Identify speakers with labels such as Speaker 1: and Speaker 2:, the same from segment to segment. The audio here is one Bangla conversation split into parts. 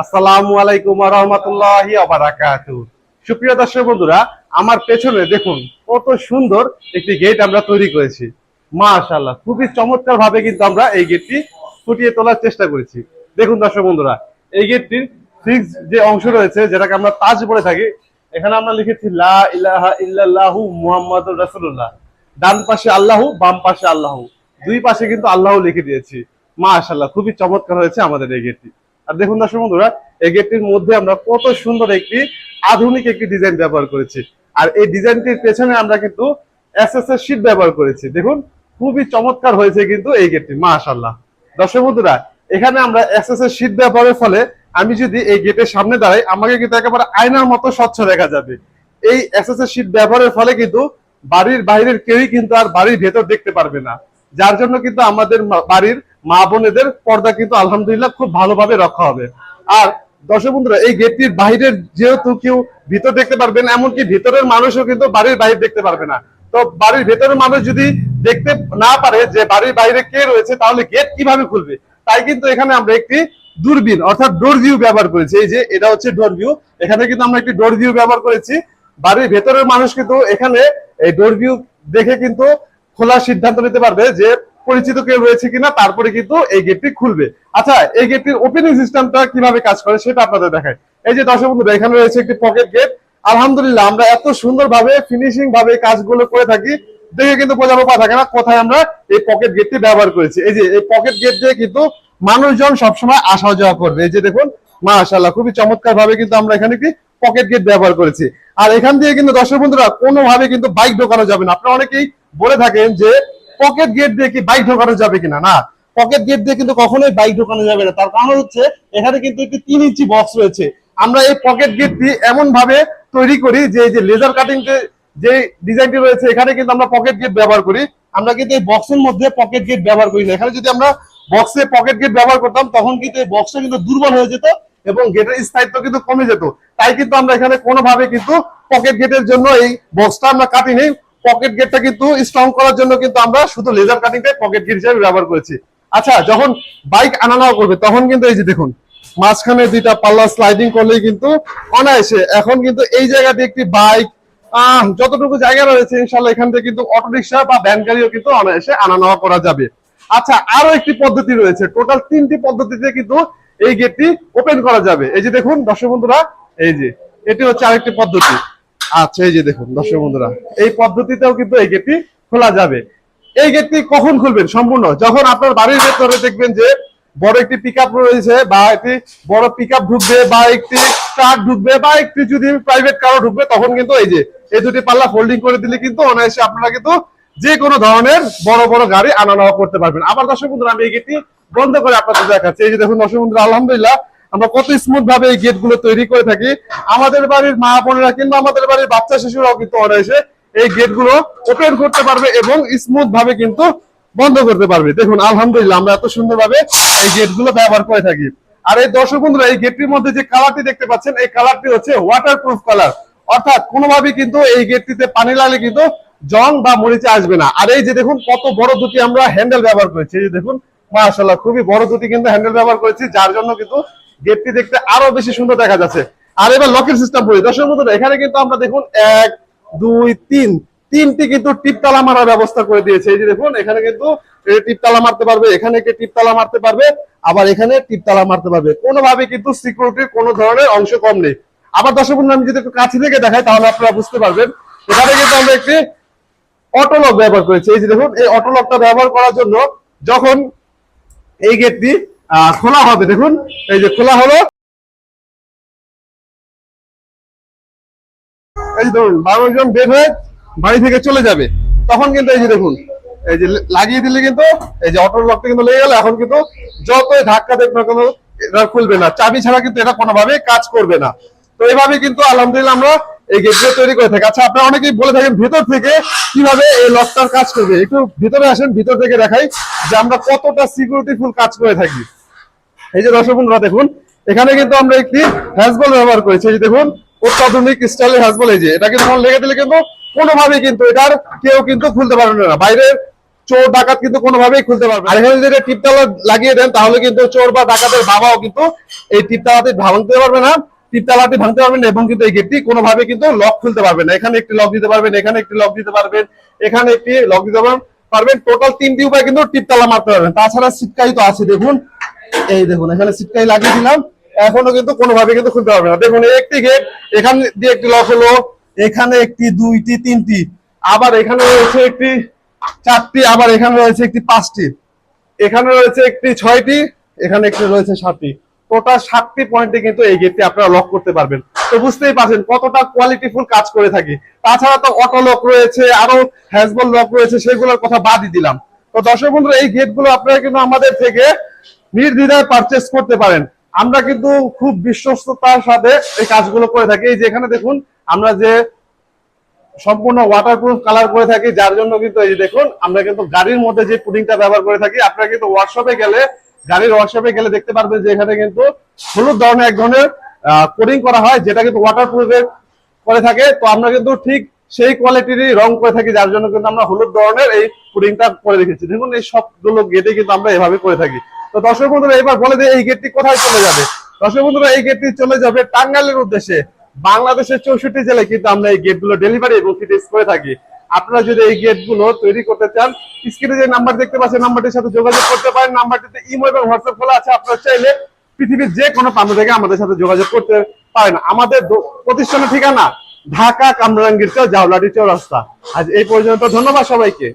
Speaker 1: আসসালামু আলাইকুম ওয়া রাহমাতুল্লাহি ওয়া বারাকাতুহু। সুপ্রিয় দর্শক বন্ধুরা, আমার পেছনে দেখুন কত সুন্দর একটি গেট আমরা তৈরি করেছি। মাশাআল্লাহ, খুবই চমৎকার ভাবে কিন্তু আমরা এই গেটটি ফুটিয়ে তোলার চেষ্টা করেছি। দেখুন দর্শক বন্ধুরা, এই গেটটির ফিক্স যে অংশ রয়েছে, যেটাকে আমরা তাজ বলে থাকি, এখানে আমরা লিখেছি লা ইলাহা ইল্লাল্লাহু মুহাম্মাদুর রাসূলুল্লাহ। ডান পাশে আল্লাহু, বাম পাশে আল্লাহু, দুই পাশে কিন্তু আল্লাহু লিখে দিয়েছি। মাশাআল্লাহ, খুবই চমৎকার হয়েছে আমাদের এই গেটটি। আর দেখুন দর্শক বন্ধুরা, এই গেটটির মধ্যে আমরা কত সুন্দর একটি আধুনিক একটি ডিজাইন ব্যবহার করেছি। আর এই ডিজাইনটির পেছনে আমরা কিন্তু এসএস এর শীট ব্যবহার করেছি। দেখুন খুবই চমৎকার হয়েছে কিন্তু এই গেটটি, মাশাআল্লাহ। দর্শক বন্ধুরা, এখানে আমরা এসএস এর শীট ব্যবহারের ফলে আমি যদি এই গেটের সামনে দাঁড়াই, আমাকে কিন্তু একেবারে আয়নার মতো স্বচ্ছ দেখা যাবে। এই এসএস এর শীট ব্যবহারের ফলে কিন্তু বাড়ির বাইরের কেউই কিন্তু আর বাড়ির ভেতর দেখতে পারবে না। যার জন্য কিন্তু আমাদের বাড়ির মা বোনেদের পর্দা কিন্তু আলহামদুলিল্লাহ খুব ভালোভাবে রক্ষা হবে। আর দর্শক বন্ধুরা, এই গেটটির বাইরের যেহেতু কেউ ভিতর দেখতে পারবেন, এমনকি ভিতরের মানুষও কিন্তু বাড়ির বাইরে দেখতে পারবে না। তো বাড়ির ভেতরের মানুষ যদি দেখতে না পারে যে বাড়ির বাইরে কে রয়েছে, তাহলে গেট কিভাবে খুলবে? তাই কিন্তু এখানে আমরা একটি দূরবীন অর্থাৎ ডোর ভিউ ব্যবহার করেছি। এই যে এটা হচ্ছে ডোর ভিউ, এখানে কিন্তু আমরা একটি ডোর ভিউ ব্যবহার করেছি। বাড়ির ভেতরের মানুষ কিন্তু এখানে এই ডোর ভিউ দেখে কিন্তু খোলার সিদ্ধান্ত নিতে পারবে যে পরিচিত কেউ রয়েছে কিনা, তারপরে কিন্তু এই গেটটি খুলবে। আচ্ছা, এই গেটটির ওপেনিং সিস্টেমটা কিভাবে কাজ করে সেটা আপনাদের দেখায়। এই যে দর্শক বন্ধুরা, এখানে রয়েছে একটি পকেট গেট। আলহামদুলিল্লাহ, আমরা এত সুন্দরভাবে ফিনিশিং ভাবে কাজগুলো করে থাকি, দেখে কিন্তু বোঝানো পা থাকে না কোথায় আমরা এই পকেট গেটটি ব্যবহার করেছি। এই যে এই পকেট গেট দিয়ে কিন্তু মানুষজন সবসময় আসা যাওয়া করবে। এই যে দেখুন, মাশাআল্লাহ, খুবই চমৎকার ভাবে কিন্তু আমরা এখানে একটি পকেট গেট ব্যবহার করেছি। আর এখান দিয়ে কিন্তু দর্শক বন্ধুরা কোনোভাবে কিন্তু বাইক ঢোকানো যাবে না। আপনারা অনেকেই বলে থাকেন যে পকেট গেট দিয়ে কি বাইক ঢোকানো যাবে কিনা। না, পকেট গেট দিয়ে কিন্তু কখনোই বাইক ঢোকানো যাবে না। তার কারণ হচ্ছে এখানে কিন্তু একটি 3 ইঞ্চি বক্স রয়েছে। আমরা এই পকেট গেটটি এমন ভাবে তৈরি করি যে এই যে লেজার কাটিং যে ডিজাইনটি রয়েছে, এখানে কিন্তু আমরা পকেট গেট ব্যবহার করি। আমরা কিন্তু এই বক্সের মধ্যে পকেট গেট ব্যবহার করি না। এখানে যদি আমরা বক্সে পকেট গেট ব্যবহার করতাম, তখন কিন্তু এই বক্সটা কিন্তু দুর্বল হয়ে যেত এবং গেটের স্থায়িত্ব কিন্তু কমে যেত। তাই কিন্তু আমরা এখানে কোনোভাবে কিন্তু পকেট গেটের জন্য এই বক্সটা আমরা কাটি নেই। পকেট গেটটা কিন্তু স্ট্রং করার জন্য কিন্তু আমরা শুধু লেজার কাটিংটাই পকেট গেট হিসেবে ব্যবহার করেছি। আচ্ছা, যখন বাইক আনা নেওয়া করবে, তখন কিন্তু এই যে দেখুন, মাঝখানে দুইটা পাল্লা স্লাইডিং করলেই কিন্তু অনায়াসে এখন কিন্তু এই জায়গাতে একটি বাইক যতটুকু জায়গা রয়েছে, ইনশাল্লাহ এখান থেকে কিন্তু অটোরিকশা বা ভ্যান গাড়িও কিন্তু অনায়াসে আনা নেওয়া করা যাবে। আচ্ছা, আরো একটি পদ্ধতি রয়েছে। টোটাল 3টি পদ্ধতিতে কিন্তু এই গেটটি ওপেন করা যাবে। এই যে দেখুন দর্শক বন্ধুরা, এই যে এটি হচ্ছে আরেকটি পদ্ধতি। আচ্ছা, এই যে দেখুন দর্শক বন্ধুরা, এই পদ্ধতিতেও কিন্তু এই গেটটি খোলা যাবে। এই গেটটি কখন খুলবেন? সম্পূর্ণ যখন আপনার বাড়ির ভেতরে দেখবেন যে বড় একটি পিকআপ রয়েছে, বা একটি বড় পিকআপ ঢুকবে, বা একটি ট্রাক ঢুকবে, বা একটি যদি প্রাইভেট কারও ঢুকবে, তখন কিন্তু এই যে এই দুটি পাল্লা ফোল্ডিং করে দিলে কিন্তু অনায়াসে আপনারা কিন্তু যে কোনো ধরনের বড় বড় গাড়ি আনা নেওয়া করতে পারবেন। আবার দর্শক বন্ধুরা, আমি এই গেটটি বন্ধ করে আপনাদের দেখাচ্ছি। এই যে দেখুন দর্শক বন্ধুরা, আলহামদুলিল্লাহ, আমরা কত স্মুথ ভাবে এই গেট গুলো তৈরি করে থাকি। আমাদের বাড়ির মা বোনেরা কিংবা আমাদের বাড়ির বাচ্চা শিশুরাও কিন্তু অনায়াসে এই গেট গুলো ওপেন করতে পারবে এবং স্মুথ ভাবে কিন্তু বন্ধ করতে পারবে। দেখুন আলহামদুলিল্লাহ, আমরা এত সুন্দর ভাবে এই গেট গুলো ব্যবহার করে থাকি। আর এই দর্শক বন্ধুরা, এই গেটটির মধ্যে যে কালারটি দেখতে পাচ্ছেন, এই কালারটি হচ্ছে ওয়াটারপ্রুফ কালার। অর্থাৎ কোনোভাবেই কিন্তু এই গেটটিতে পানি লাগলে কিন্তু জং বা মরিচা আসবে না। আর এই যে দেখুন কত বড় দুটি আমরা হ্যান্ডেল ব্যবহার করেছি। এই যে দেখুন, মাশাআল্লাহ, খুবই বড় দুটি কিন্তু হ্যান্ডেল ব্যবহার করেছি, যার জন্য কিন্তু গেটটি দেখতে আরো বেশি সুন্দর দেখা যাচ্ছে। আর এবার লকের সিস্টেম বলি দর্শক বন্ধুরা, এখানে কিন্তু আমরা দেখুন 1 2 3 তিনটি কিন্তু টিপ তালা মারার ব্যবস্থা করে দিয়েছে। এই যে দেখুন, এখানে কিন্তু টিপ তালা মারতে পারবে, এখানে টিপ তালা মারতে পারবে, আবার এখানে টিপ তালা মারতে পারবে। কোনোভাবে কিন্তু সিকিউরিটির কোনো ধরনের অংশ কম নেই। আবার দর্শক বন্ধুরা, আমি যদি একটু কাছে থেকে দেখাই, তাহলে আপনারা বুঝতে পারবেন। এখানে কিন্তু আমরা একটি অটো লক ব্যবহার করেছি। এই যে দেখুন, এই অটো লকটা ব্যবহার করার জন্য যখন এই গেটটি খোলা হবে, দেখুন এই যে খোলা হলো, এই যে ধরুন মানুষজন বের হয়ে বাড়ি থেকে চলে যাবে, তখন কিন্তু এই যে দেখুন, এই যে লাগিয়ে দিলে কিন্তু এই যে অটো লকটা কিন্তু লেগে গেল। এখন কিন্তু যতই ধাক্কা দেখ না কেন, এটা খুলবে না। চাবি ছাড়া কিন্তু এটা কোনোভাবে কাজ করবে না। তো এইভাবে কিন্তু আলহামদুলিল্লাহ আমরা এই গেটগুলো তৈরি করে থাকি। আচ্ছা, আপনারা অনেকেই বলে থাকেন ভিতর থেকে কিভাবে এই লকটার কাজ করবে। একটু ভিতরে আসেন, ভিতর থেকে দেখাই যে আমরা কতটা সিকিউরিটি ফুল কাজ করে থাকি। এই যে দর্শক বন্ধুরা দেখুন, এখানে কিন্তু আমরা একটি হ্যাজবল ব্যবহার করেছি। এই যে দেখুন, অত্যাধুনিক স্টাইলের হ্যাজবল। এই যে এটাকে যখন লেগে দিলে কিন্তু কোনোভাবেই কিন্তু এটার কেউ কিন্তু খুলতে পারবে না। বাইরের চোর ডাকাত কিন্তু কোনোভাবেই খুলতে পারবে না। আর এখানে যদি টিপ তালা লাগিয়ে দেন তাহলে কিন্তু চোর বা ডাকাতের বাবাও কিন্তু এই টিপ তালাটি ভাঙতে পারবে না, টিপ তালাটি ভাঙতে পারবেন না, এবং কিন্তু এই গেটটি কোনোভাবে কিন্তু লক খুলতে পারবেন না। এখানে একটি লক দিতে পারবেন, এখানে একটি লক দিতে পারবেন, এখানে একটি লক দিতে পারবেন। টোটাল 3টি উপায় কিন্তু টিপ তালা মারতে পারবেন। তাছাড়া সিটকাই তো আছে, দেখুন এই দেখুন এখানে সিটকাই লাগিয়ে দিলাম, এখনো কিন্তু কোনোভাবে কিন্তু খুলতে পারবে না। দেখুন এই একটি গেট, এখান দিয়ে একটি লক হলো, এখানে একটি, দুইটি, তিনটি, আবার এখানে রয়েছে একটি, 4টি, আবার এখানে রয়েছে একটি, 5টি, এখানে রয়েছে একটি, 6টি, এখানে একটি রয়েছে, 7টি। টোটাল 7টি পয়েন্টে কিন্তু এই গেটটি আপনারা লক করতে পারবেন। তো বুঝতেই পারছেন কতটা কোয়ালিটিফুল কাজ করে থাকি। তাছাড়া তো অটো লক রয়েছে, আরো হ্যাজবল লক রয়েছে, সেগুলোর কথা বাদই দিলাম। তো দর্শক বন্ধুরা, এই গেটগুলো আপনারা কিন্তু আমাদের থেকে নির্দ্বিধায় পারচেস করতে পারেন। আমরা কিন্তু খুব বিশ্বস্ততার সাথে এই কাজগুলো করে থাকি। এই যে এখানে দেখুন আমরা যে সম্পূর্ণ ওয়াটারপ্রুফ কালার করে থাকি, যার জন্য কিন্তু এই যে দেখুন আমরা কিন্তু গাড়ির মধ্যে যে পুডিংটা ব্যবহার করে থাকি, আপনারা কিন্তু ওয়ার্কশপে গেলে, গাড়ির ওয়ার্কশপে গেলে দেখতে পারবেন যে এখানে কিন্তু হলুদ ধরনের এক ধরনের কোডিং করা হয়, যেটা কিন্তু ওয়াটারপ্রুফের করে থাকে। তো আমরা কিন্তু ঠিক সেই কোয়ালিটিরই রং করে থাকি, যার জন্য কিন্তু আমরা হলুদ ধরনের এই পুডিংটা করে রেখেছি। দেখুন এই সবগুলো গেটে কিন্তু আমরা এভাবে করে থাকি। তো দর্শক বন্ধুরা, এবার বলে দিই এই গেটটি কোথায় চলে যাবে। দর্শক বন্ধুরা, এই গেটটি চলে যাবে টাঙ্গাইলের উদ্দেশ্যে। বাংলাদেশের 64 জেলায় কিন্তু আমরা এই গেটগুলো ডেলিভারি এবং ফিটিংস করে থাকি। আপনারা যদি এই গেটগুলো তৈরি করতে চান, স্ক্রিনে যে নাম্বার দেখতে পাচ্ছেন নাম্বারটির সাথে যোগাযোগ করতে পারেন। নাম্বারটিতে ইমো এবং হোয়াটসঅ্যাপ খোলা আছে, আপনারা চাইলে পৃথিবীর যে কোনো প্রান্ত থেকে আমাদের সাথে যোগাযোগ করতে পারেন। আমাদের প্রতিষ্ঠানের ঠিকানা ঢাকা কামরাঙ্গীর চর, জাওলাটি চৌরাস্তা। আজ এই পর্যন্ত, ধন্যবাদ সবাইকে,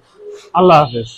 Speaker 1: আল্লাহ হাফেজ।